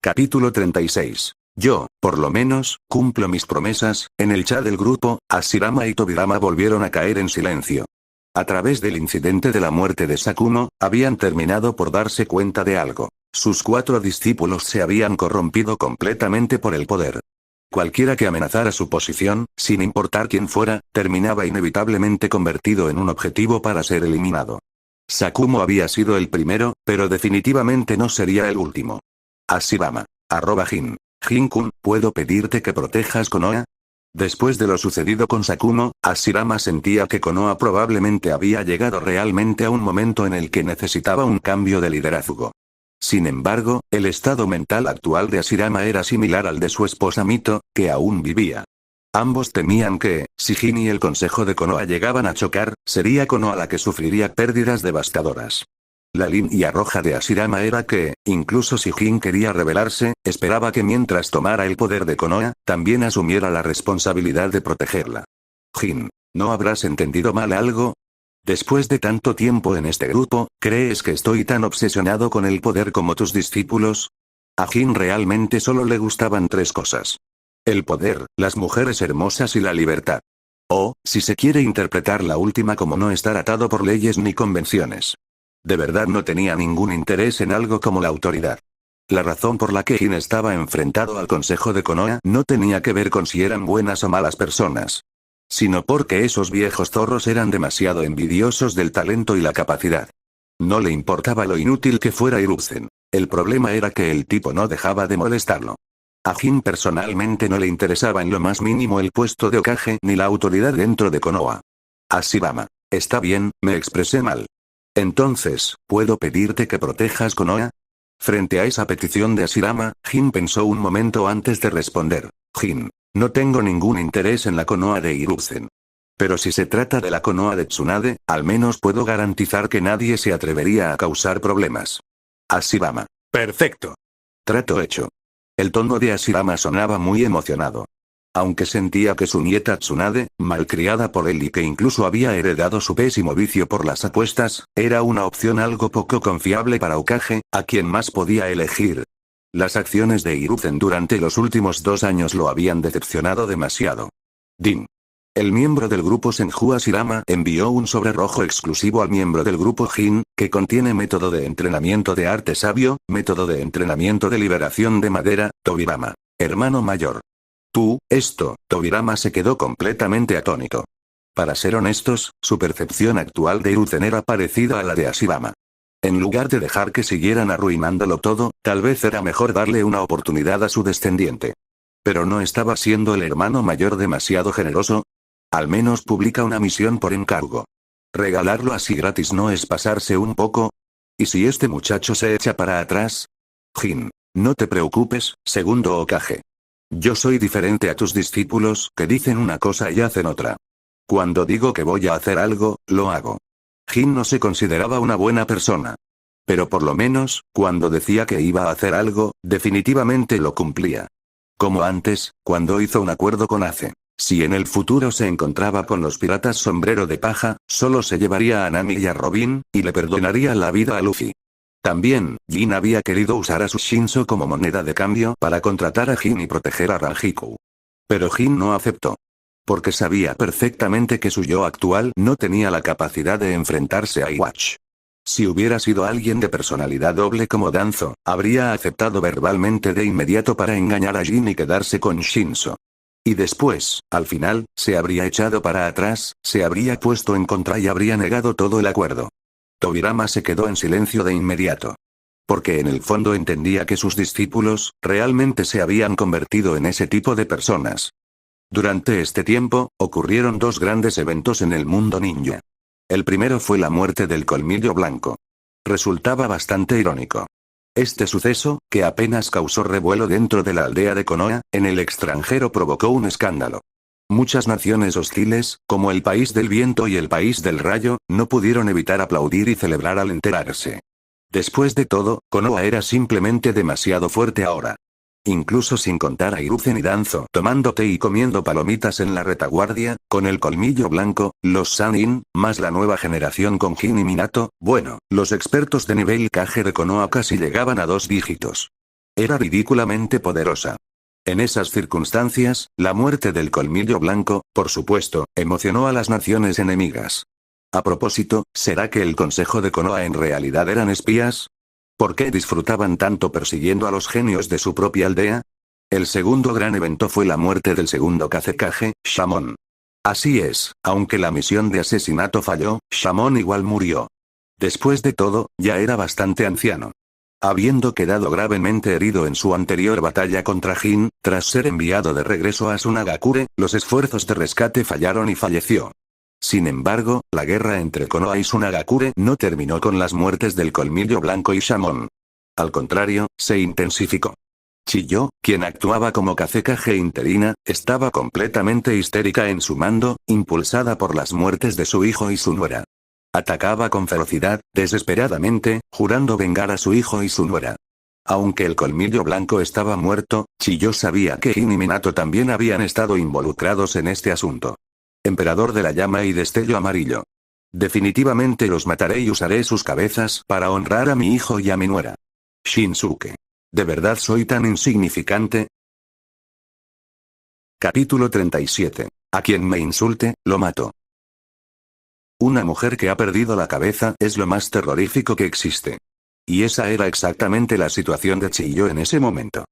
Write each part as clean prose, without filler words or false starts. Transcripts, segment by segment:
Capítulo 36. Yo, por lo menos, cumplo mis promesas. En el chat del grupo, Hashirama y Tobirama volvieron a caer en silencio. A través del incidente de la muerte de Sakumo, habían terminado por darse cuenta de algo. Sus 4 discípulos se habían corrompido completamente por el poder. Cualquiera que amenazara su posición, sin importar quién fuera, terminaba inevitablemente convertido en un objetivo para ser eliminado. Sakumo había sido el primero, pero definitivamente no sería el último. Hashirama. @Jin. Jin-kun, ¿puedo pedirte que protejas Konoha? Después de lo sucedido con Sakumo, Hashirama sentía que Konoha probablemente había llegado realmente a un momento en el que necesitaba un cambio de liderazgo. Sin embargo, el estado mental actual de Hashirama era similar al de su esposa Mito, que aún vivía. Ambos temían que, si Jin y el consejo de Konoha llegaban a chocar, sería Konoha la que sufriría pérdidas devastadoras. La línea roja de Hashirama era que, incluso si Jin quería rebelarse, esperaba que mientras tomara el poder de Konoha, también asumiera la responsabilidad de protegerla. Jin, ¿no habrás entendido mal algo? Después de tanto tiempo en este grupo, ¿crees que estoy tan obsesionado con el poder como tus discípulos? A Jin realmente solo le gustaban 3 cosas. El poder, las mujeres hermosas y la libertad. O, si se quiere interpretar la última como no estar atado por leyes ni convenciones. De verdad no tenía ningún interés en algo como la autoridad. La razón por la que Jin estaba enfrentado al consejo de Konoha no tenía que ver con si eran buenas o malas personas. Sino porque esos viejos zorros eran demasiado envidiosos del talento y la capacidad. No le importaba lo inútil que fuera Hiruzen. El problema era que el tipo no dejaba de molestarlo. A Jin personalmente no le interesaba en lo más mínimo el puesto de Hokage ni la autoridad dentro de Konoha. Hashirama. Está bien, me expresé mal. Entonces, ¿puedo pedirte que protejas Konoha? Frente a esa petición de Hashirama, Jin pensó un momento antes de responder. Jin. No tengo ningún interés en la Konoha de Hiruzen. Pero si se trata de la Konoha de Tsunade, al menos puedo garantizar que nadie se atrevería a causar problemas. Hashirama. Perfecto. Trato hecho. El tono de Hashirama sonaba muy emocionado. Aunque sentía que su nieta Tsunade, malcriada por él y que incluso había heredado su pésimo vicio por las apuestas, era una opción algo poco confiable para Hokage, a quien más podía elegir. Las acciones de Hiruzen durante los últimos 2 años lo habían decepcionado demasiado. Din. El miembro del grupo Senju Hashirama envió un sobre rojo exclusivo al miembro del grupo Jin, que contiene método de entrenamiento de arte sabio, método de entrenamiento de liberación de madera, Tobirama. Hermano mayor. Tobirama se quedó completamente atónito. Para ser honestos, su percepción actual de Hiruzen era parecida a la de Hashirama. En lugar de dejar que siguieran arruinándolo todo, tal vez era mejor darle una oportunidad a su descendiente. Pero ¿no estaba siendo el hermano mayor demasiado generoso? Al menos publica una misión por encargo. ¿Regalarlo así gratis no es pasarse un poco? ¿Y si este muchacho se echa para atrás? Jin. No te preocupes, segundo Hokage. Yo soy diferente a tus discípulos, que dicen una cosa y hacen otra. Cuando digo que voy a hacer algo, lo hago. Jin no se consideraba una buena persona. Pero por lo menos, cuando decía que iba a hacer algo, definitivamente lo cumplía. Como antes, cuando hizo un acuerdo con Ace. Si en el futuro se encontraba con los piratas sombrero de paja, solo se llevaría a Nami y a Robin, y le perdonaría la vida a Luffy. También, Jin había querido usar a su Shinso como moneda de cambio para contratar a Jin y proteger a Rangiku. Pero Jin no aceptó. Porque sabía perfectamente que su yo actual no tenía la capacidad de enfrentarse a Iwatch. Si hubiera sido alguien de personalidad doble como Danzo, habría aceptado verbalmente de inmediato para engañar a Jin y quedarse con Shinso. Y después, al final, se habría echado para atrás, se habría puesto en contra y habría negado todo el acuerdo. Tobirama se quedó en silencio de inmediato. Porque en el fondo entendía que sus discípulos, realmente se habían convertido en ese tipo de personas. Durante este tiempo, ocurrieron 2 grandes eventos en el mundo ninja. El primero fue la muerte del Colmillo Blanco. Resultaba bastante irónico. Este suceso, que apenas causó revuelo dentro de la aldea de Konoha, en el extranjero provocó un escándalo. Muchas naciones hostiles, como el País del Viento y el País del Rayo, no pudieron evitar aplaudir y celebrar al enterarse. Después de todo, Konoha era simplemente demasiado fuerte ahora. Incluso sin contar a Hiruzen y Danzo tomando té y comiendo palomitas en la retaguardia, con el Colmillo Blanco, los Sannin, más la nueva generación con Jin y Minato, bueno, los expertos de nivel Kage de Konoha casi llegaban a 2 dígitos. Era ridículamente poderosa. En esas circunstancias, la muerte del Colmillo Blanco, por supuesto, emocionó a las naciones enemigas. A propósito, ¿será que el Consejo de Konoha en realidad eran espías? ¿Por qué disfrutaban tanto persiguiendo a los genios de su propia aldea? El segundo gran evento fue la muerte del segundo Kazekage, Shamon. Así es, aunque la misión de asesinato falló, Shamon igual murió. Después de todo, ya era bastante anciano. Habiendo quedado gravemente herido en su anterior batalla contra Jin, tras ser enviado de regreso a Sunagakure, los esfuerzos de rescate fallaron y falleció. Sin embargo, la guerra entre Konoha y Sunagakure no terminó con las muertes del Colmillo Blanco y Shamon. Al contrario, se intensificó. Chiyo, quien actuaba como Kazekage interina, estaba completamente histérica en su mando, impulsada por las muertes de su hijo y su nuera. Atacaba con ferocidad, desesperadamente, jurando vengar a su hijo y su nuera. Aunque el Colmillo Blanco estaba muerto, Chiyo sabía que Jin y Minato también habían estado involucrados en este asunto. Emperador de la llama y destello amarillo. Definitivamente los mataré y usaré sus cabezas para honrar a mi hijo y a mi nuera. Shinsuke. ¿De verdad soy tan insignificante? Capítulo 37. A quien me insulte, lo mato. Una mujer que ha perdido la cabeza es lo más terrorífico que existe. Y esa era exactamente la situación de Chiyo en ese momento.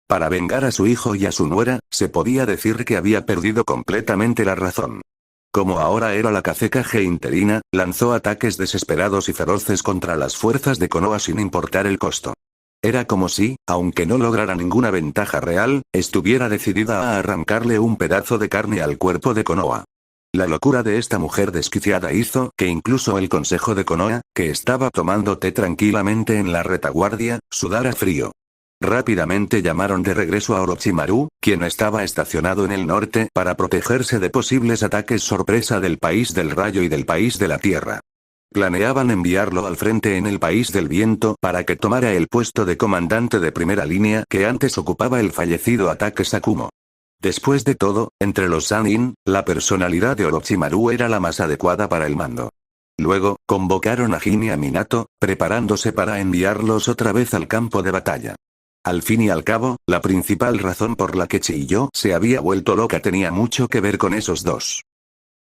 Para vengar a su hijo y a su nuera, se podía decir que había perdido completamente la razón. Como ahora era la Kazekage interina, lanzó ataques desesperados y feroces contra las fuerzas de Konoha sin importar el costo. Era como si, aunque no lograra ninguna ventaja real, estuviera decidida a arrancarle un pedazo de carne al cuerpo de Konoha. La locura de esta mujer desquiciada hizo que incluso el consejo de Konoha, que estaba tomando té tranquilamente en la retaguardia, sudara frío. Rápidamente llamaron de regreso a Orochimaru, quien estaba estacionado en el norte para protegerse de posibles ataques sorpresa del país del rayo y del país de la tierra. Planeaban enviarlo al frente en el país del viento para que tomara el puesto de comandante de primera línea que antes ocupaba el fallecido Ataque Sakumo. Después de todo, entre los Sannin, la personalidad de Orochimaru era la más adecuada para el mando. Luego, convocaron a Jin y a Minato, preparándose para enviarlos otra vez al campo de batalla. Al fin y al cabo, la principal razón por la que Chiyo se había vuelto loca tenía mucho que ver con esos dos.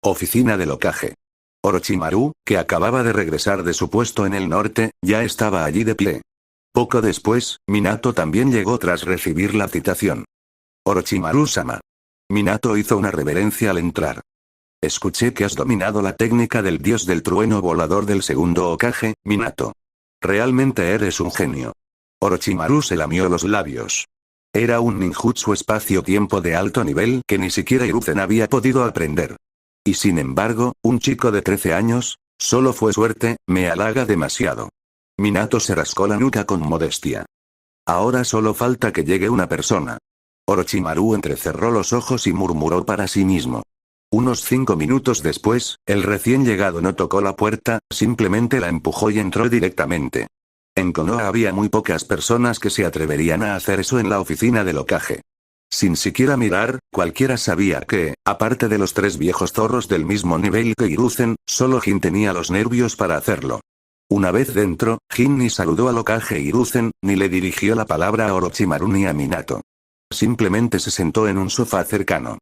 Oficina del Hokage. Orochimaru, que acababa de regresar de su puesto en el norte, ya estaba allí de pie. Poco después, Minato también llegó tras recibir la citación. Orochimaru-sama. Minato hizo una reverencia al entrar. Escuché que has dominado la técnica del dios del trueno volador del segundo Hokage, Minato. Realmente eres un genio. Orochimaru se lamió los labios. Era un ninjutsu espacio-tiempo de alto nivel que ni siquiera Hiruzen había podido aprender. Y sin embargo, un chico de 13 años, solo fue suerte, me halaga demasiado. Minato se rascó la nuca con modestia. Ahora solo falta que llegue una persona. Orochimaru entrecerró los ojos y murmuró para sí mismo. Unos 5 minutos después, el recién llegado no tocó la puerta, simplemente la empujó y entró directamente. En Konoha había muy pocas personas que se atreverían a hacer eso en la oficina del Hokage. Sin siquiera mirar, cualquiera sabía que, aparte de los 3 viejos zorros del mismo nivel que Hiruzen, solo Jin tenía los nervios para hacerlo. Una vez dentro, Jin ni saludó al Hokage Hiruzen, ni le dirigió la palabra a Orochimaru ni a Minato. Simplemente se sentó en un sofá cercano.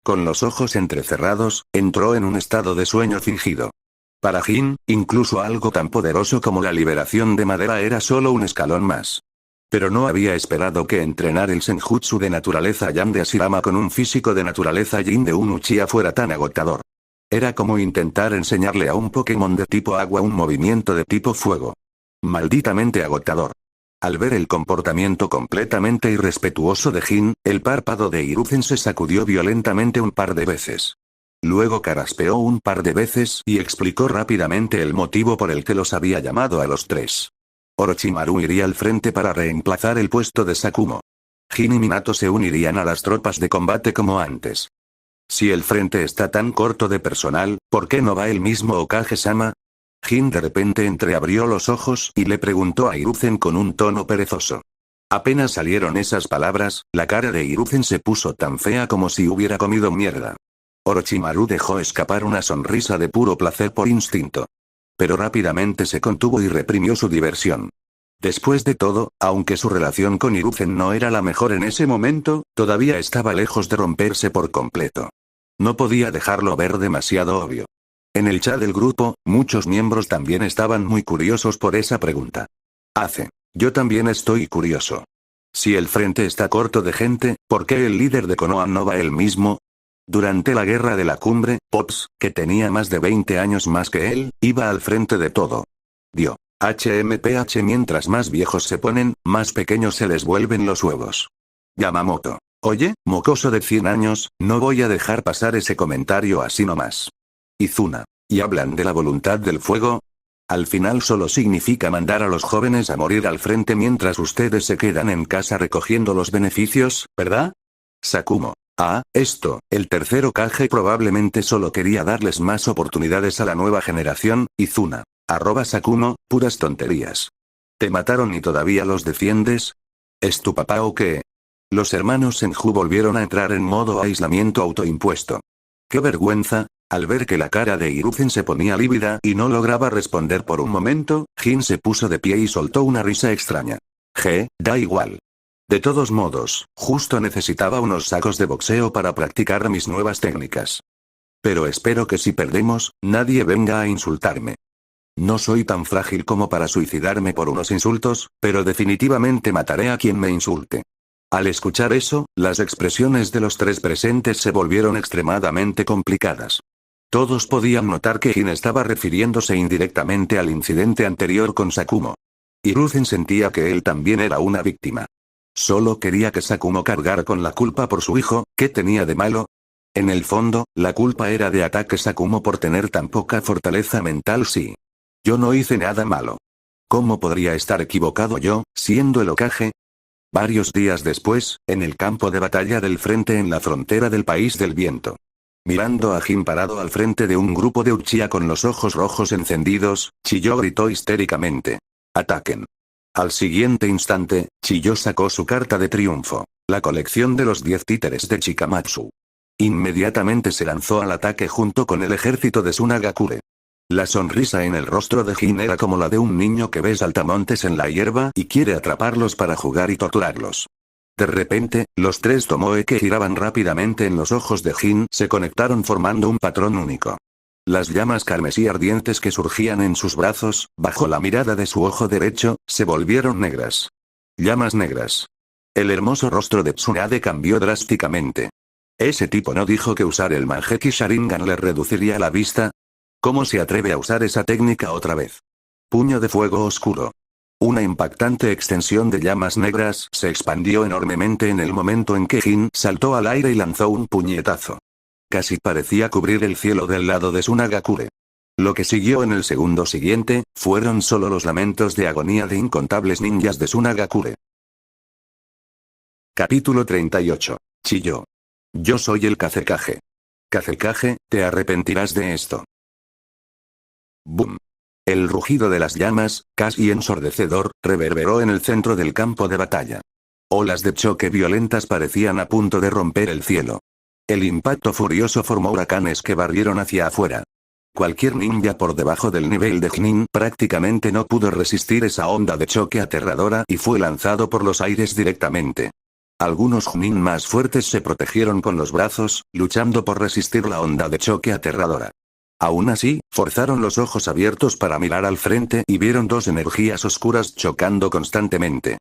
Con los ojos entrecerrados, entró en un estado de sueño fingido. Para Jin, incluso algo tan poderoso como la liberación de madera era solo un escalón más. Pero no había esperado que entrenar el senjutsu de naturaleza Yang de Ashirama con un físico de naturaleza Yin de un Uchiha fuera tan agotador. Era como intentar enseñarle a un Pokémon de tipo agua un movimiento de tipo fuego. Malditamente agotador. Al ver el comportamiento completamente irrespetuoso de Jin, el párpado de Hiruzen se sacudió violentamente un par de veces. Luego carraspeó un par de veces y explicó rápidamente el motivo por el que los había llamado a los 3. Orochimaru iría al frente para reemplazar el puesto de Sakumo. Jin y Minato se unirían a las tropas de combate como antes. Si el frente está tan corto de personal, ¿por qué no va el mismo Hokage-sama? Jin de repente entreabrió los ojos y le preguntó a Hiruzen con un tono perezoso. Apenas salieron esas palabras, la cara de Hiruzen se puso tan fea como si hubiera comido mierda. Orochimaru dejó escapar una sonrisa de puro placer por instinto. Pero rápidamente se contuvo y reprimió su diversión. Después de todo, aunque su relación con Hiruzen no era la mejor en ese momento, todavía estaba lejos de romperse por completo. No podía dejarlo ver demasiado obvio. En el chat del grupo, muchos miembros también estaban muy curiosos por esa pregunta. Yo también estoy curioso. Si el frente está corto de gente, ¿por qué el líder de Konoha no va él mismo? Durante la guerra de la cumbre, Pops, que tenía más de 20 años más que él, iba al frente de todo. HMPH mientras más viejos se ponen, más pequeños se les vuelven los huevos. Yamamoto. Oye, mocoso de 100 años, no voy a dejar pasar ese comentario así nomás. Izuna. ¿Y hablan de la voluntad del fuego? Al final solo significa mandar a los jóvenes a morir al frente mientras ustedes se quedan en casa recogiendo los beneficios, ¿verdad? Sakumo. El tercer Hokage probablemente solo quería darles más oportunidades a la nueva generación, Izuna. @Sakumo, puras tonterías. ¿Te mataron y todavía los defiendes? ¿Es tu papá o qué? Los hermanos Senju volvieron a entrar en modo aislamiento autoimpuesto. ¡Qué vergüenza! Al ver que la cara de Hiruzen se ponía lívida y no lograba responder por un momento, Jin se puso de pie y soltó una risa extraña. Da igual. De todos modos, justo necesitaba unos sacos de boxeo para practicar mis nuevas técnicas. Pero espero que si perdemos, nadie venga a insultarme. No soy tan frágil como para suicidarme por unos insultos, pero definitivamente mataré a quien me insulte. Al escuchar eso, las expresiones de los tres presentes se volvieron extremadamente complicadas. Todos podían notar que Jin estaba refiriéndose indirectamente al incidente anterior con Sakumo. Hiruzen sentía que él también era una víctima. Solo quería que Sakumo cargara con la culpa por su hijo, ¿qué tenía de malo? En el fondo, la culpa era de Ataque Sakumo por tener tan poca fortaleza mental. Sí. Yo no hice nada malo. ¿Cómo podría estar equivocado yo, siendo el Hokage? Varios días después, en el campo de batalla del frente en la frontera del País del Viento. Mirando a Jin parado al frente de un grupo de Uchiha con los ojos rojos encendidos, Chiyo gritó histéricamente. ¡Ataquen! Al siguiente instante, Chiyo sacó su carta de triunfo, la colección de los 10 títeres de Chikamatsu. Inmediatamente se lanzó al ataque junto con el ejército de Tsunagakure. La sonrisa en el rostro de Jin era como la de un niño que ve saltamontes en la hierba y quiere atraparlos para jugar y torturarlos. De repente, los tres Tomoe que giraban rápidamente en los ojos de Jin se conectaron formando un patrón único. Las llamas carmesí ardientes que surgían en sus brazos, bajo la mirada de su ojo derecho, se volvieron negras. Llamas negras. El hermoso rostro de Tsunade cambió drásticamente. ¿Ese tipo no dijo que usar el Mangekyou Sharingan le reduciría la vista? ¿Cómo se atreve a usar esa técnica otra vez? Puño de fuego oscuro. Una impactante extensión de llamas negras se expandió enormemente en el momento en que Jin saltó al aire y lanzó un puñetazo. Casi parecía cubrir el cielo del lado de Tsunagakure. Lo que siguió en el segundo siguiente, fueron solo los lamentos de agonía de incontables ninjas de Tsunagakure. Capítulo 38. Chiyo. Yo soy el Kazekage. Kazekage, te arrepentirás de esto. Boom. El rugido de las llamas, casi ensordecedor, reverberó en el centro del campo de batalla. Olas de choque violentas parecían a punto de romper el cielo. El impacto furioso formó huracanes que barrieron hacia afuera. Cualquier ninja por debajo del nivel de Chunin prácticamente no pudo resistir esa onda de choque aterradora y fue lanzado por los aires directamente. Algunos Chunin más fuertes se protegieron con los brazos, luchando por resistir la onda de choque aterradora. Aún así, forzaron los ojos abiertos para mirar al frente y vieron dos energías oscuras chocando constantemente.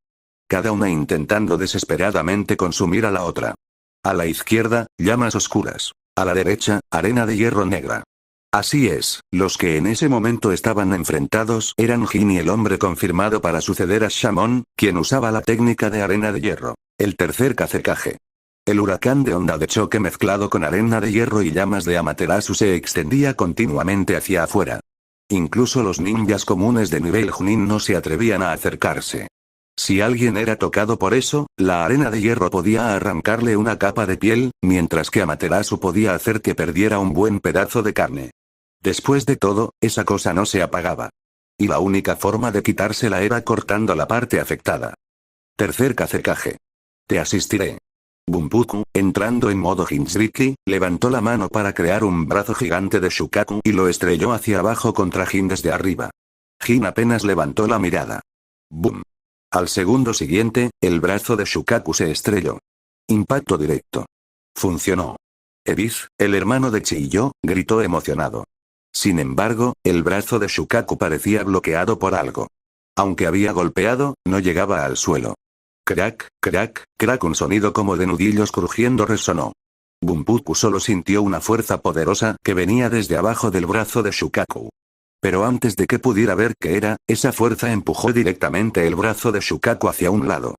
Cada una intentando desesperadamente consumir a la otra. A la izquierda, llamas oscuras. A la derecha, arena de hierro negra. Así es, los que en ese momento estaban enfrentados eran Jin y el hombre confirmado para suceder a Shamon, quien usaba la técnica de arena de hierro, el tercer Kazekage. El huracán de onda de choque mezclado con arena de hierro y llamas de Amaterasu se extendía continuamente hacia afuera. Incluso los ninjas comunes de nivel Chunin no se atrevían a acercarse. Si alguien era tocado por eso, la arena de hierro podía arrancarle una capa de piel, mientras que Amaterasu podía hacer que perdiera un buen pedazo de carne. Después de todo, esa cosa no se apagaba. Y la única forma de quitársela era cortando la parte afectada. Tercer Kazekage. Te asistiré. Bunpuku, entrando en modo Jinchuriki, levantó la mano para crear un brazo gigante de Shukaku y lo estrelló hacia abajo contra Jin desde arriba. Jin apenas levantó la mirada. ¡Boom! Al segundo siguiente, el brazo de Shukaku se estrelló. Impacto directo. Funcionó. Ebis, el hermano de Chiyo, gritó emocionado. Sin embargo, el brazo de Shukaku parecía bloqueado por algo. Aunque había golpeado, no llegaba al suelo. Crack, crack, crack, un sonido como de nudillos crujiendo resonó. Bunpuku solo sintió una fuerza poderosa que venía desde abajo del brazo de Shukaku. Pero antes de que pudiera ver qué era, esa fuerza empujó directamente el brazo de Shukaku hacia un lado.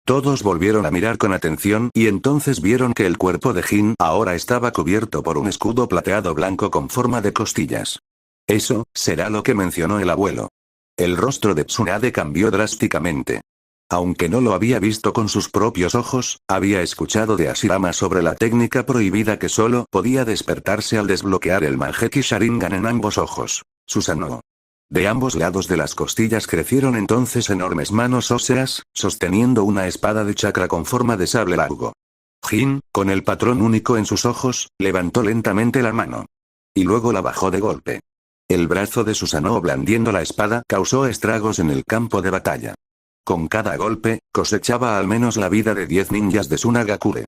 Todos volvieron a mirar con atención y entonces vieron que el cuerpo de Jin ahora estaba cubierto por un escudo plateado blanco con forma de costillas. Eso, será lo que mencionó el abuelo. El rostro de Tsunade cambió drásticamente. Aunque no lo había visto con sus propios ojos, había escuchado de Hashirama sobre la técnica prohibida que solo podía despertarse al desbloquear el Manjeki Sharingan en ambos ojos. Susanoo. De ambos lados de las costillas crecieron entonces enormes manos óseas, sosteniendo una espada de chakra con forma de sable largo. Jin, con el patrón único en sus ojos, levantó lentamente la mano. Y luego la bajó de golpe. El brazo de Susanoo blandiendo la espada causó estragos en el campo de batalla. Con cada golpe, cosechaba al menos la vida de 10 ninjas de Tsunagakure.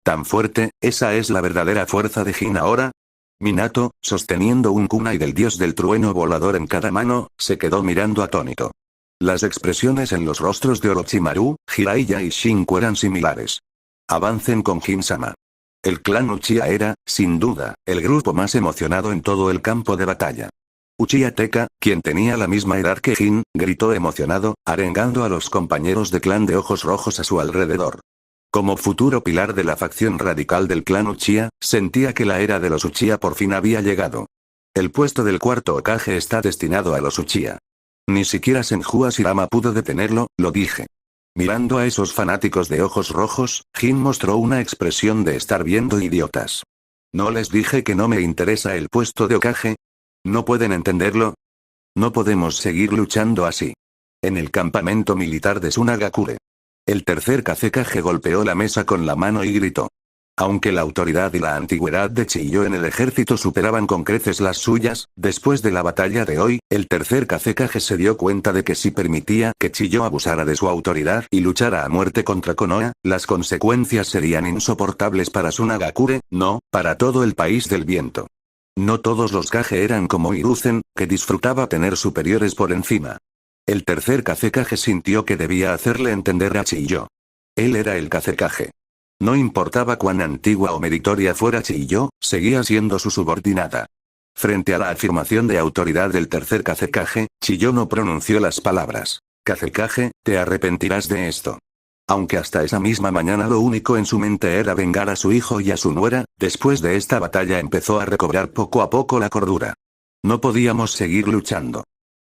Tan fuerte, esa es la verdadera fuerza de Jin ahora. Minato, sosteniendo un kunai del dios del trueno volador en cada mano, se quedó mirando atónito. Las expresiones en los rostros de Orochimaru, Jiraiya y Shinku eran similares. Avancen con Jin-sama. El clan Uchiha era, sin duda, el grupo más emocionado en todo el campo de batalla. Uchiha Teka, quien tenía la misma edad que Jin, gritó emocionado, arengando a los compañeros de clan de ojos rojos a su alrededor. Como futuro pilar de la facción radical del clan Uchiha, sentía que la era de los Uchiha por fin había llegado. El puesto del cuarto Hokage está destinado a los Uchiha. Ni siquiera Senju Hashirama pudo detenerlo, lo dije. Mirando a esos fanáticos de ojos rojos, Jin mostró una expresión de estar viendo idiotas. ¿No les dije que no me interesa el puesto de Hokage? ¿No pueden entenderlo? No podemos seguir luchando así. En el campamento militar de Tsunagakure. El tercer Kazekage golpeó la mesa con la mano y gritó. Aunque la autoridad y la antigüedad de Chiyo en el ejército superaban con creces las suyas, después de la batalla de hoy, el tercer Kazekage se dio cuenta de que si permitía que Chiyo abusara de su autoridad y luchara a muerte contra Konoha, las consecuencias serían insoportables para Tsunagakure, no, para todo el país del viento. No todos los Kage eran como Hiruzen, que disfrutaba tener superiores por encima. El tercer Kazekage sintió que debía hacerle entender a Chiyo. Él era el Kazekage. No importaba cuán antigua o meritoria fuera Chiyo, seguía siendo su subordinada. Frente a la afirmación de autoridad del tercer Kazekage, Chiyo no pronunció las palabras. Kazekage, te arrepentirás de esto. Aunque hasta esa misma mañana lo único en su mente era vengar a su hijo y a su nuera, después de esta batalla empezó a recobrar poco a poco la cordura. No podíamos seguir luchando.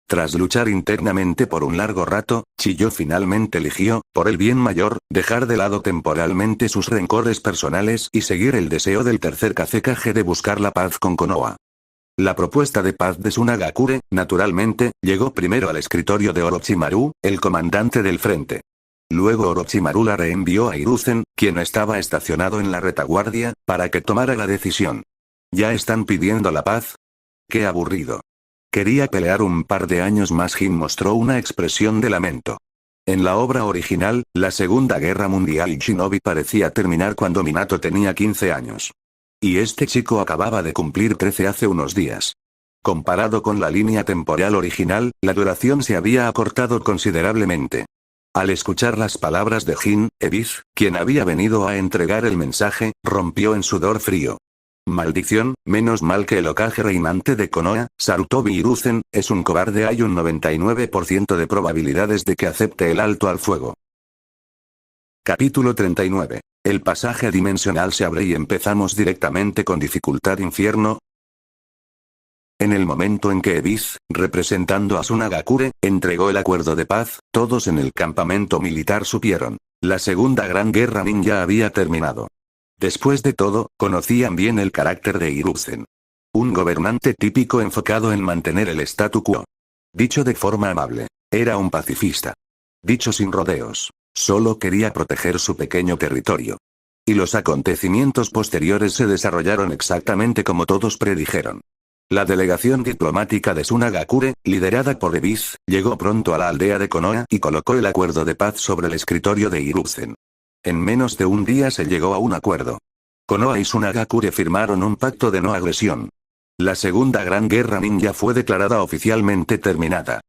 Tras luchar internamente por un largo rato, Chiyo finalmente eligió, por el bien mayor, dejar de lado temporalmente sus rencores personales y seguir el deseo del tercer Kazekage de buscar la paz con Konoha. La propuesta de paz de Tsunagakure, naturalmente, llegó primero al escritorio de Orochimaru, el comandante del frente. Luego Orochimaru la reenvió a Hiruzen, quien estaba estacionado en la retaguardia, para que tomara la decisión. ¿Ya están pidiendo la paz? ¡Qué aburrido! Quería pelear un par de años más. Jin mostró una expresión de lamento. En la obra original, la Segunda Guerra Mundial y Shinobi parecía terminar cuando Minato tenía 15 años. Y este chico acababa de cumplir 13 hace unos días. Comparado con la línea temporal original, la duración se había acortado considerablemente. Al escuchar las palabras de Jin, Ebis, quien había venido a entregar el mensaje, rompió en sudor frío. Maldición, menos mal que el Hokage reinante de Konoha, Sarutobi Hiruzen, es un cobarde. Hay un 99% de probabilidades de que acepte el alto al fuego. Capítulo 39. El pasaje dimensional se abre y empezamos directamente con dificultad infierno. En el momento en que Ebis, representando a Tsunagakure, entregó el acuerdo de paz, todos en el campamento militar supieron. La Segunda Gran Guerra Ninja había terminado. Después de todo, conocían bien el carácter de Hiruzen. Un gobernante típico enfocado en mantener el statu quo. Dicho de forma amable, era un pacifista. Dicho sin rodeos, solo quería proteger su pequeño territorio. Y los acontecimientos posteriores se desarrollaron exactamente como todos predijeron. La delegación diplomática de Sunagakure, liderada por Ebiz, llegó pronto a la aldea de Konoha y colocó el acuerdo de paz sobre el escritorio de Hiruzen. En menos de un día se llegó a un acuerdo. Konoha y Sunagakure firmaron un pacto de no agresión. La Segunda Gran Guerra Ninja fue declarada oficialmente terminada.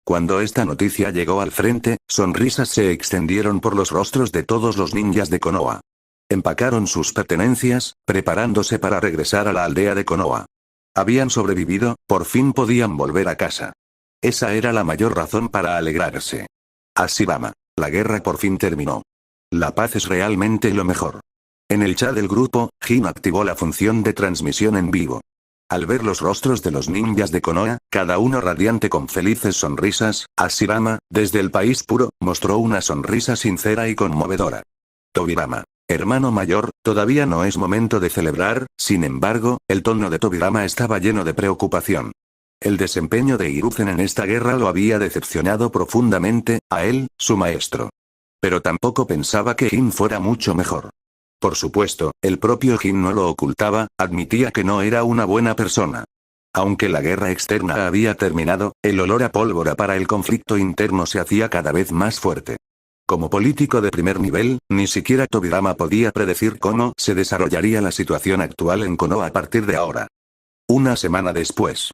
Cuando esta noticia llegó al frente, sonrisas se extendieron por los rostros de todos los ninjas de Konoha. Empacaron sus pertenencias, preparándose para regresar a la aldea de Konoha. Habían sobrevivido, por fin podían volver a casa. Esa era la mayor razón para alegrarse. Ashirama. La guerra por fin terminó. La paz es realmente lo mejor. En el chat del grupo, Jin activó la función de transmisión en vivo. Al ver los rostros de los ninjas de Konoha, cada uno radiante con felices sonrisas, Ashirama, desde el país puro, mostró una sonrisa sincera y conmovedora. Tobirama. Hermano mayor, todavía no es momento de celebrar, sin embargo, el tono de Tobirama estaba lleno de preocupación. El desempeño de Hiruzen en esta guerra lo había decepcionado profundamente, a él, su maestro. Pero tampoco pensaba que Jin fuera mucho mejor. Por supuesto, el propio Jin no lo ocultaba, admitía que no era una buena persona. Aunque la guerra externa había terminado, el olor a pólvora para el conflicto interno se hacía cada vez más fuerte. Como político de primer nivel, ni siquiera Tobirama podía predecir cómo se desarrollaría la situación actual en Konoha a partir de ahora. Una semana después.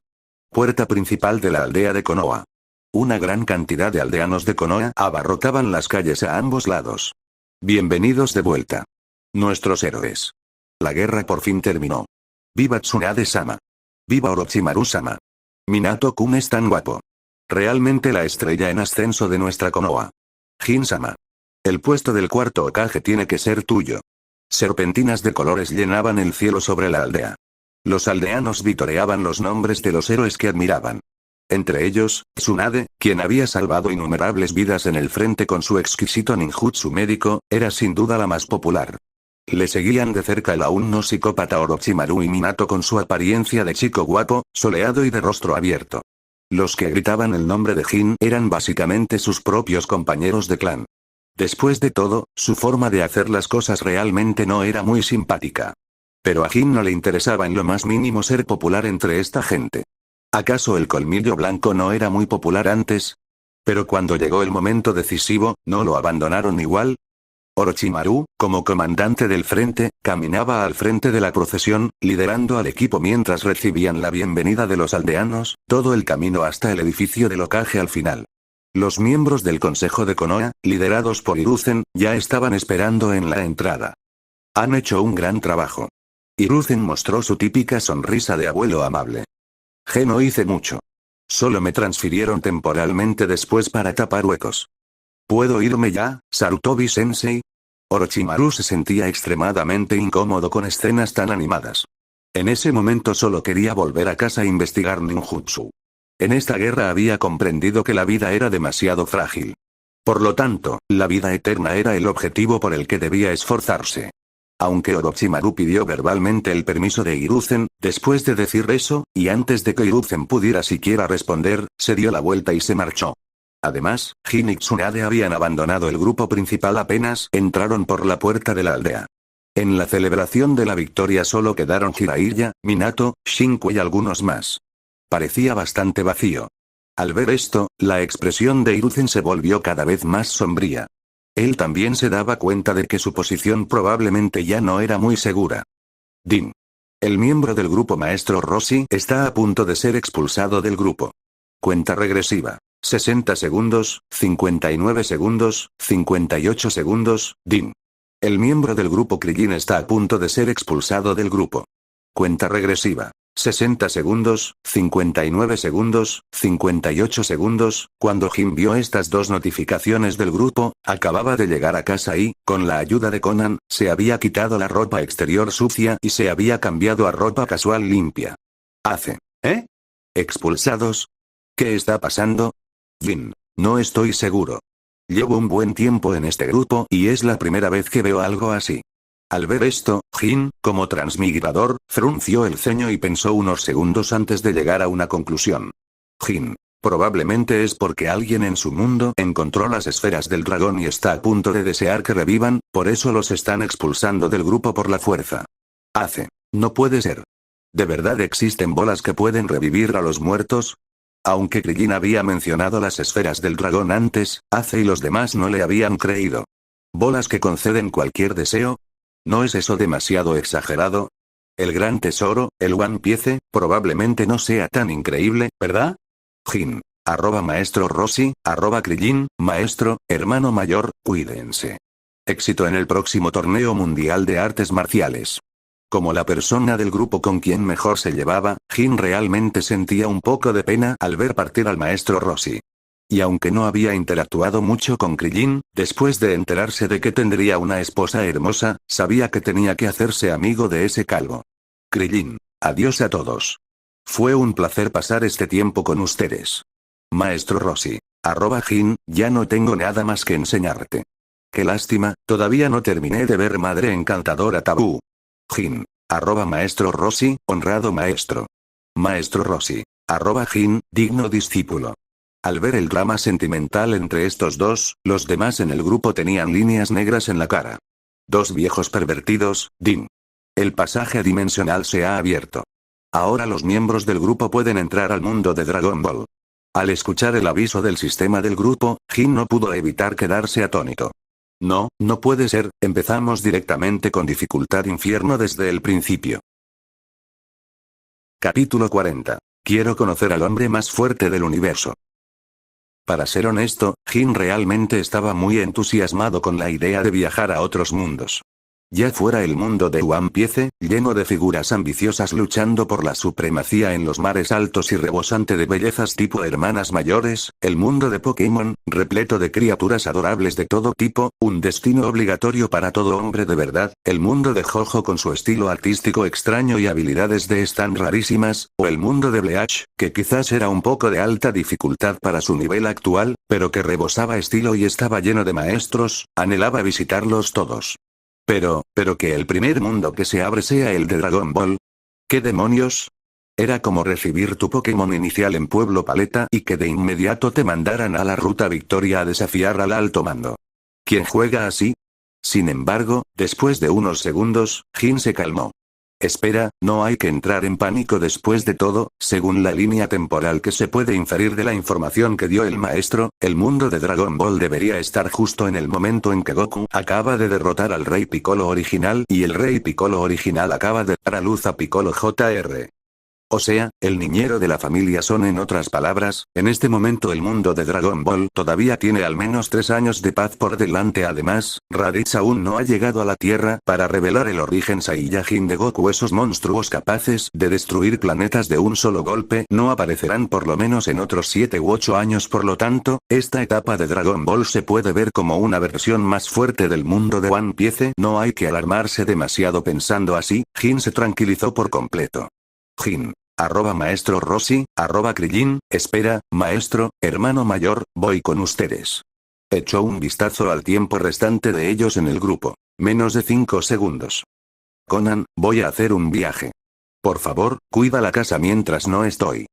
Puerta principal de la aldea de Konoha. Una gran cantidad de aldeanos de Konoha abarrotaban las calles a ambos lados. Bienvenidos de vuelta. Nuestros héroes. La guerra por fin terminó. ¡Viva Tsunade-sama! ¡Viva Orochimaru-sama! Minato-kun es tan guapo. Realmente la estrella en ascenso de nuestra Konoha. Jin-sama. El puesto del cuarto Hokage tiene que ser tuyo. Serpentinas de colores llenaban el cielo sobre la aldea. Los aldeanos vitoreaban los nombres de los héroes que admiraban. Entre ellos, Tsunade, quien había salvado innumerables vidas en el frente con su exquisito ninjutsu médico, era sin duda la más popular. Le seguían de cerca el aún no psicópata Orochimaru y Minato con su apariencia de chico guapo, soleado y de rostro abierto. Los que gritaban el nombre de Jin eran básicamente sus propios compañeros de clan. Después de todo, su forma de hacer las cosas realmente no era muy simpática. Pero a Jin no le interesaba en lo más mínimo ser popular entre esta gente. ¿Acaso el colmillo blanco no era muy popular antes? Pero cuando llegó el momento decisivo, ¿no lo abandonaron igual? Orochimaru, como comandante del frente, caminaba al frente de la procesión, liderando al equipo mientras recibían la bienvenida de los aldeanos, todo el camino hasta el edificio del Hokage al final. Los miembros del Consejo de Konoha, liderados por Hiruzen, ya estaban esperando en la entrada. Han hecho un gran trabajo. Hiruzen mostró su típica sonrisa de abuelo amable. No hice mucho. Solo me transfirieron temporalmente después para tapar huecos. ¿Puedo irme ya, Sarutobi-sensei? Orochimaru se sentía extremadamente incómodo con escenas tan animadas. En ese momento solo quería volver a casa e investigar ninjutsu. En esta guerra había comprendido que la vida era demasiado frágil. Por lo tanto, la vida eterna era el objetivo por el que debía esforzarse. Aunque Orochimaru pidió verbalmente el permiso de Hiruzen, después de decir eso, y antes de que Hiruzen pudiera siquiera responder, se dio la vuelta y se marchó. Además, Jin y Tsunade habían abandonado el grupo principal apenas entraron por la puerta de la aldea. En la celebración de la victoria solo quedaron Jiraiya, Minato, Shinku y algunos más. Parecía bastante vacío. Al ver esto, la expresión de Hiruzen se volvió cada vez más sombría. Él también se daba cuenta de que su posición probablemente ya no era muy segura. Din. El miembro del grupo maestro Rossi está a punto de ser expulsado del grupo. Cuenta regresiva. 60 segundos, 59 segundos, 58 segundos, Din. El miembro del grupo Krillin está a punto de ser expulsado del grupo. Cuenta regresiva. 60 segundos, 59 segundos, 58 segundos, cuando Jin vio estas dos notificaciones del grupo, acababa de llegar a casa y, con la ayuda de Conan, se había quitado la ropa exterior sucia y se había cambiado a ropa casual limpia. ¿Eh? ¿Expulsados? ¿Qué está pasando? Jin, no estoy seguro. Llevo un buen tiempo en este grupo y es la primera vez que veo algo así. Al ver esto, Jin, como transmigrador, frunció el ceño y pensó unos segundos antes de llegar a una conclusión. Jin. Probablemente es porque alguien en su mundo encontró las esferas del dragón y está a punto de desear que revivan, por eso los están expulsando del grupo por la fuerza. No puede ser. ¿De verdad existen bolas que pueden revivir a los muertos? Aunque Krillin había mencionado las esferas del dragón antes, Ace y los demás no le habían creído. ¿Bolas que conceden cualquier deseo? ¿No es eso demasiado exagerado? El gran tesoro, el One Piece, probablemente no sea tan increíble, ¿verdad? Jin. @maestro Rossi, @Krillin, maestro, hermano mayor, cuídense. Éxito en el próximo torneo mundial de artes marciales. Como la persona del grupo con quien mejor se llevaba, Jin realmente sentía un poco de pena al ver partir al maestro Rossi. Y aunque no había interactuado mucho con Krillin, después de enterarse de que tendría una esposa hermosa, sabía que tenía que hacerse amigo de ese calvo. Krillin. Adiós a todos. Fue un placer pasar este tiempo con ustedes. Maestro Rossi. Jin, ya no tengo nada más que enseñarte. Qué lástima, todavía no terminé de ver Madre Encantadora Tabú. Jin. Maestro Rossi, honrado maestro. Maestro Rossi. Jin, digno discípulo. Al ver el drama sentimental entre estos dos, los demás en el grupo tenían líneas negras en la cara. Dos viejos pervertidos, Din. El pasaje dimensional se ha abierto. Ahora los miembros del grupo pueden entrar al mundo de Dragon Ball. Al escuchar el aviso del sistema del grupo, Jin no pudo evitar quedarse atónito. No, no puede ser, empezamos directamente con dificultad infierno desde el principio. Capítulo 40. Quiero conocer al hombre más fuerte del universo. Para ser honesto, Jin realmente estaba muy entusiasmado con la idea de viajar a otros mundos. Ya fuera el mundo de One Piece, lleno de figuras ambiciosas luchando por la supremacía en los mares altos y rebosante de bellezas tipo hermanas mayores, el mundo de Pokémon, repleto de criaturas adorables de todo tipo, un destino obligatorio para todo hombre de verdad, el mundo de Jojo con su estilo artístico extraño y habilidades de Stan rarísimas, o el mundo de Bleach, que quizás era un poco de alta dificultad para su nivel actual, pero que rebosaba estilo y estaba lleno de maestros, anhelaba visitarlos todos. Pero que el primer mundo que se abre sea el de Dragon Ball. ¿Qué demonios? Era como recibir tu Pokémon inicial en Pueblo Paleta y que de inmediato te mandaran a la Ruta Victoria a desafiar al alto mando. ¿Quién juega así? Sin embargo, después de unos segundos, Jin se calmó. Espera, no hay que entrar en pánico después de todo, según la línea temporal que se puede inferir de la información que dio el maestro, el mundo de Dragon Ball debería estar justo en el momento en que Goku acaba de derrotar al Rey Piccolo original y el Rey Piccolo original acaba de dar a luz a Piccolo Jr. O sea, el niñero de la familia Son. En otras palabras, en este momento el mundo de Dragon Ball todavía tiene al menos 3 años de paz por delante. Además, Raditz aún no ha llegado a la Tierra para revelar el origen Saiyajin de Goku. Esos monstruos capaces de destruir planetas de un solo golpe no aparecerán por lo menos en otros 7 u 8 años. Por lo tanto, esta etapa de Dragon Ball se puede ver como una versión más fuerte del mundo de One Piece. No hay que alarmarse demasiado pensando así. Jin se tranquilizó por completo. Jin. Maestro Rossi, Krillin, espera, maestro, hermano mayor, voy con ustedes. Echó un vistazo al tiempo restante de ellos en el grupo. Menos de 5 segundos. Conan, voy a hacer un viaje. Por favor, cuida la casa mientras no estoy.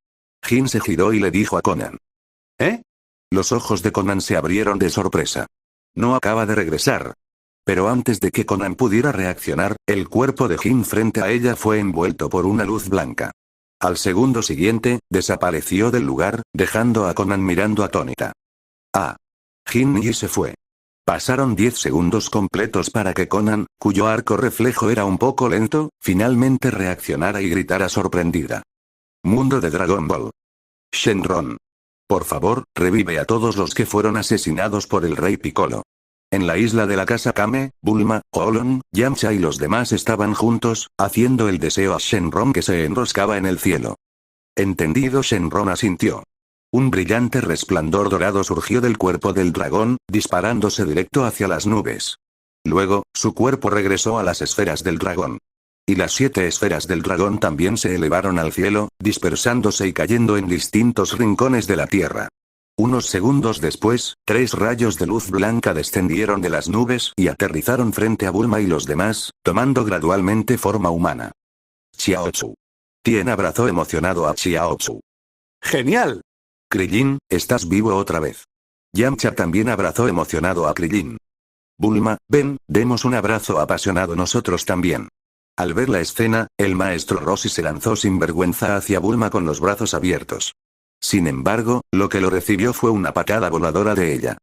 Jin se giró y le dijo a Conan. ¿Eh? Los ojos de Conan se abrieron de sorpresa. No acaba de regresar. Pero antes de que Conan pudiera reaccionar, el cuerpo de Jin frente a ella fue envuelto por una luz blanca. Al segundo siguiente, desapareció del lugar, dejando a Conan mirando atónita. Ah. Jin y se fue. Pasaron 10 segundos completos para que Conan, cuyo arco reflejo era un poco lento, finalmente reaccionara y gritara sorprendida. Mundo de Dragon Ball. Shenron. Por favor, revive a todos los que fueron asesinados por el Rey Piccolo. En la isla de la casa Kame, Bulma, Olon, Yamcha y los demás estaban juntos, haciendo el deseo a Shenron que se enroscaba en el cielo. Entendido. Shenron asintió. Un brillante resplandor dorado surgió del cuerpo del dragón, disparándose directo hacia las nubes. Luego, su cuerpo regresó a las esferas del dragón. Y las 7 esferas del dragón también se elevaron al cielo, dispersándose y cayendo en distintos rincones de la tierra. Unos segundos después, 3 rayos de luz blanca descendieron de las nubes y aterrizaron frente a Bulma y los demás, tomando gradualmente forma humana. Xiaotsu. Tien abrazó emocionado a Xiaotsu. ¡Genial! Krillin, estás vivo otra vez. Yamcha también abrazó emocionado a Krillin. Bulma, ven, demos un abrazo apasionado nosotros también. Al ver la escena, el maestro Rossi se lanzó sin vergüenza hacia Bulma con los brazos abiertos. Sin embargo, lo que lo recibió fue una patada voladora de ella.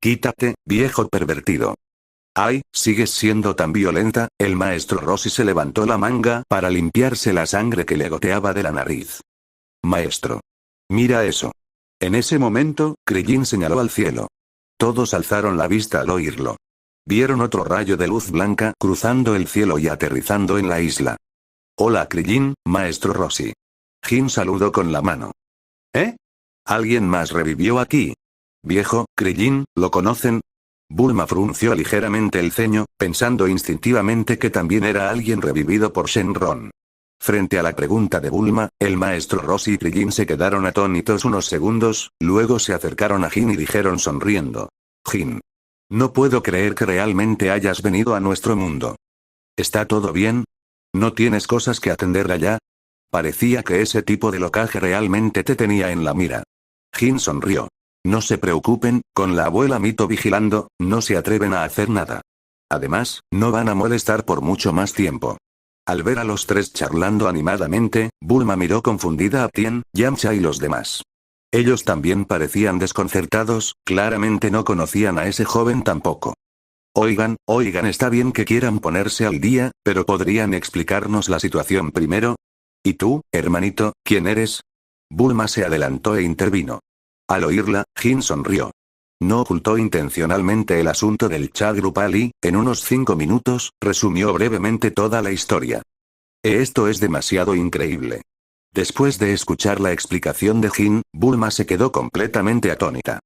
«Quítate, viejo pervertido». «Ay, sigues siendo tan violenta». El maestro Rossi se levantó la manga para limpiarse la sangre que le goteaba de la nariz. «Maestro. Mira eso». En ese momento, Krillin señaló al cielo. Todos alzaron la vista al oírlo. Vieron otro rayo de luz blanca cruzando el cielo y aterrizando en la isla. «Hola Krillin, maestro Rossi». Jin saludó con la mano. «¿Eh? ¿Alguien más revivió aquí?» «Viejo, Krillin, ¿lo conocen?» Bulma frunció ligeramente el ceño, pensando instintivamente que también era alguien revivido por Shenron. Frente a la pregunta de Bulma, el maestro Rossi y Krillin se quedaron atónitos unos segundos, luego se acercaron a Jin y dijeron sonriendo. «Jin. No puedo creer que realmente hayas venido a nuestro mundo. ¿Está todo bien? ¿No tienes cosas que atender allá?» Parecía que ese tipo de locaje realmente te tenía en la mira. Jin sonrió. «No se preocupen, con la abuela Mito vigilando, no se atreven a hacer nada. Además, no van a molestar por mucho más tiempo». Al ver a los tres charlando animadamente, Bulma miró confundida a Tien, Yamcha y los demás. Ellos también parecían desconcertados, claramente no conocían a ese joven tampoco. Oigan, está bien que quieran ponerse al día, pero ¿podrían explicarnos la situación primero? ¿Y tú, hermanito, quién eres?» Bulma se adelantó e intervino. Al oírla, Jin sonrió. No ocultó intencionalmente el asunto del chat grupal y, en unos 5 minutos, resumió brevemente toda la historia. Esto es demasiado increíble. Después de escuchar la explicación de Jin, Bulma se quedó completamente atónita.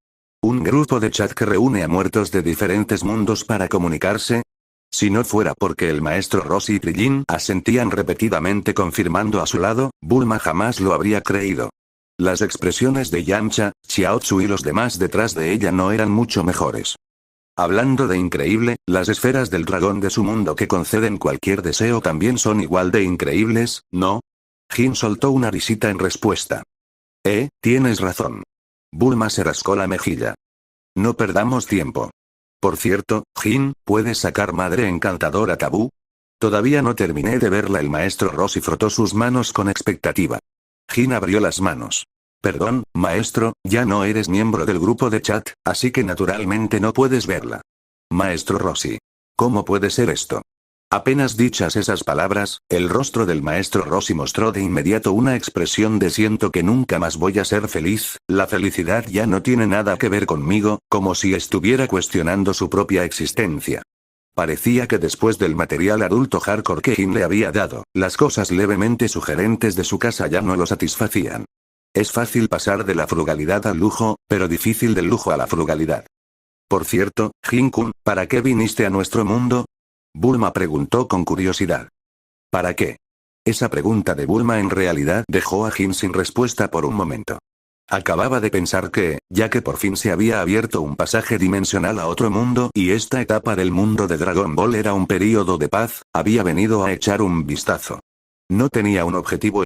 ¿Un grupo de chat que reúne a muertos de diferentes mundos para comunicarse? Si no fuera porque el maestro Rossi y Krillin asentían repetidamente confirmando a su lado, Bulma jamás lo habría creído. Las expresiones de Yamcha, Xiaotzu y los demás detrás de ella no eran mucho mejores. Hablando de increíble, las esferas del dragón de su mundo que conceden cualquier deseo también son igual de increíbles, ¿no? Jin soltó una risita en respuesta. Tienes razón. Bulma se rascó la mejilla. No perdamos tiempo. Por cierto, Jin, ¿puedes sacar madre encantadora tabú? Todavía no terminé de verla. El maestro Rossi frotó sus manos con expectativa. Jin abrió las manos. Perdón, maestro, ya no eres miembro del grupo de chat, así que naturalmente no puedes verla. Maestro Rossi. ¿Cómo puede ser esto? Apenas dichas esas palabras, el rostro del maestro Rossi mostró de inmediato una expresión de siento que nunca más voy a ser feliz, la felicidad ya no tiene nada que ver conmigo, como si estuviera cuestionando su propia existencia. Parecía que después del material adulto hardcore que Jin le había dado, las cosas levemente sugerentes de su casa ya no lo satisfacían. Es fácil pasar de la frugalidad al lujo, pero difícil del lujo a la frugalidad. Por cierto, Jin-kun, ¿para qué viniste a nuestro mundo? Bulma preguntó con curiosidad. ¿Para qué? Esa pregunta de Bulma en realidad dejó a Jin sin respuesta por un momento. Acababa de pensar que, ya que por fin se había abierto un pasaje dimensional a otro mundo y esta etapa del mundo de Dragon Ball era un período de paz, había venido a echar un vistazo. No tenía un objetivo